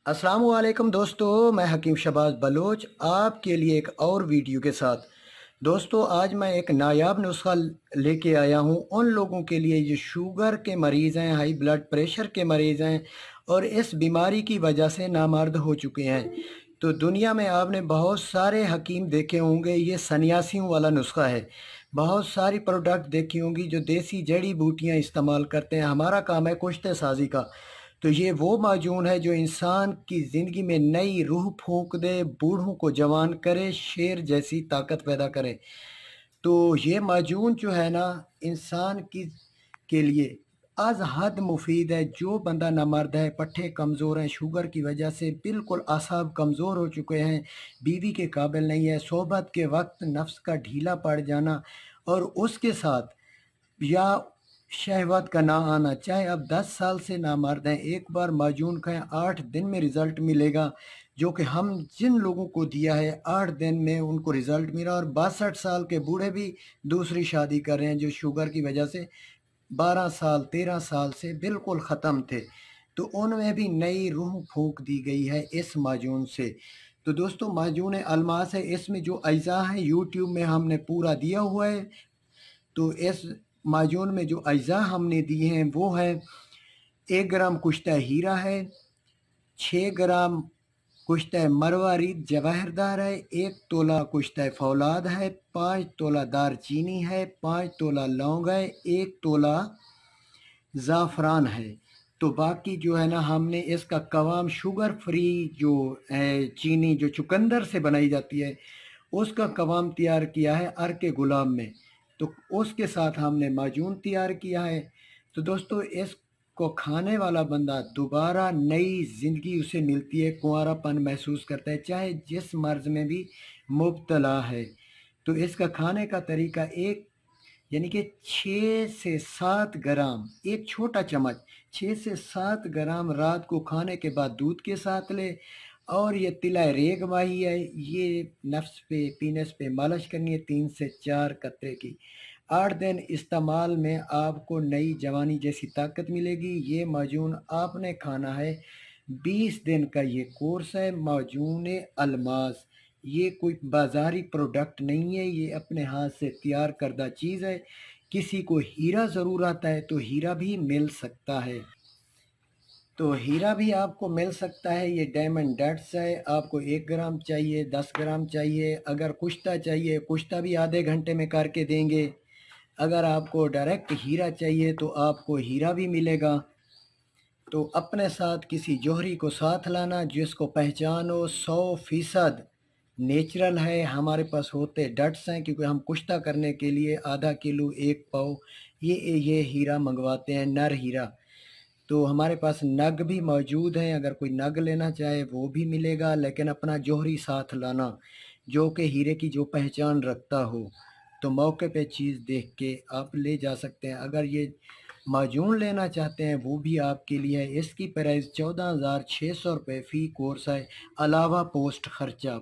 अस्सलाम वालेकुम दोस्तों, मैं हकीम शहबाज बलोच आपके लिए एक और वीडियो के साथ। दोस्तों, आज मैं एक नायाब नुस्खा लेके आया हूँ उन लोगों के लिए जो शुगर के मरीज़ हैं, हाई ब्लड प्रेशर के मरीज़ हैं और इस बीमारी की वजह से नामर्द हो चुके हैं। तो दुनिया में आपने बहुत सारे हकीम देखे होंगे, ये सन्यासियों वाला नुस्खा है। बहुत सारी प्रोडक्ट देखी होंगी जो देसी जड़ी बूटियाँ इस्तेमाल करते हैं। हमारा काम है कुश्ते साजी का। तो ये वो माजून है जो इंसान की ज़िंदगी में नई रूह फूंक दे, बूढ़ों को जवान करे, शेर जैसी ताकत पैदा करे। तो ये माजून जो है ना, इंसान की के लिए अज़ हद मुफीद है। जो बंदा नामर्द है, पट्ठे कमज़ोर हैं, शुगर की वजह से बिल्कुल असाब कमज़ोर हो चुके हैं, बीवी के काबिल नहीं है, सोहबत के वक्त नफ्स का ढीला पड़ जाना और उसके साथ या शहवत का ना आना, चाहे अब 10 साल से नामर्द हैं, एक बार माजून खाएं, 8 दिन में रिज़ल्ट मिलेगा। जो कि हम जिन लोगों को दिया है 8 दिन में उनको रिज़ल्ट मिला। और 62 साल के बूढ़े भी दूसरी शादी कर रहे हैं जो शुगर की वजह से 12 साल 13 साल से बिल्कुल ख़त्म थे। तो उनमें भी नई रूह फूंक दी गई है इस माजून से। तो दोस्तों, माजून अलमास है, इसमें जो अज्जा हैं यूट्यूब में हमने पूरा दिया हुआ है। तो इस माजून में जो अज्जा हमने दिए हैं वो है 1 ग्राम कुश्ता हीरा है, 6 ग्राम कुश्ता मरवारीद जवाहरदार है, 1 तोला कुश्ता फौलाद है, 5 तोला दारचीनी है, 5 तोला लौंग है, 1 तोला ज़ाफ़रान है। तो बाकी जो है ना, हमने इसका कवाम शुगर फ्री जो है, चीनी जो चुकंदर से बनाई जाती है उसका कवाम तैयार किया है अर्क गुलाब में। तो उसके साथ हमने माजून तैयार किया है। तो दोस्तों, इसको खाने वाला बंदा दोबारा नई ज़िंदगी उसे मिलती है, कुंवारापन महसूस करता है, चाहे जिस मर्ज़ में भी मुब्तला है। तो इसका खाने का तरीका एक यानी कि 6 से 7 ग्राम, एक छोटा चम्मच 6 से 7 ग्राम रात को खाने के बाद दूध के साथ ले। और ये तिलाए रेग माही है, ये नफ्स पे पीनस पे मालिश करनी है 3 से 4 कतरे की। 8 दिन इस्तेमाल में आपको नई जवानी जैसी ताकत मिलेगी। ये माजून आपने खाना है, 20 दिन का ये कोर्स है माजून अलमास। ये कोई बाज़ारी प्रोडक्ट नहीं है, ये अपने हाथ से तैयार करदा चीज़ है। किसी को हीरा ज़रूरत है तो हीरा भी मिल सकता है। तो हीरा भी आपको मिल सकता है। ये डायमंड डट्स है। आपको 1 ग्राम चाहिए, 10 ग्राम चाहिए। अगर कुश्ता चाहिए, कुश्ता भी आधे घंटे में करके देंगे। अगर आपको डायरेक्ट हीरा चाहिए तो आपको हीरा भी मिलेगा। तो अपने साथ किसी जौहरी को साथ लाना जिसको पहचान हो, 100% नेचुरल है। हमारे पास होते डट्स हैं क्योंकि हम कुश्ता करने के लिए आधा किलो 1 पाव ये हीरा मंगवाते हैं, नर हीरा। तो हमारे पास नग भी मौजूद हैं, अगर कोई नग लेना चाहे वो भी मिलेगा, लेकिन अपना जौहरी साथ लाना जो कि हीरे की जो पहचान रखता हो। तो मौके पे चीज़ देख के आप ले जा सकते हैं। अगर ये माजून लेना चाहते हैं वो भी आपके लिए है। इसकी प्राइस 14,600 रुपये फ़ी कोर्स है, अलावा पोस्ट खर्चा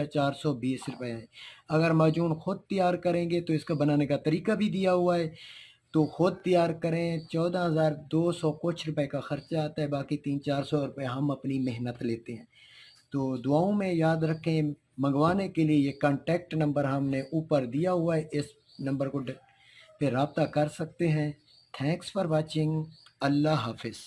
420 रुपये है। अगर माजून ख़ुद तैयार करेंगे तो इसका बनाने का तरीका भी दिया हुआ है। तो ख़ुद तैयार करें, 14,200 कुछ रुपए का ख़र्चा आता है, बाकी 300-400 रुपये हम अपनी मेहनत लेते हैं। तो दुआओं में याद रखें। मंगवाने के लिए ये कॉन्टैक्ट नंबर हमने ऊपर दिया हुआ है, इस नंबर को पे रब्ता कर सकते हैं। Thanks for watching. अल्लाह हाफ़िज़।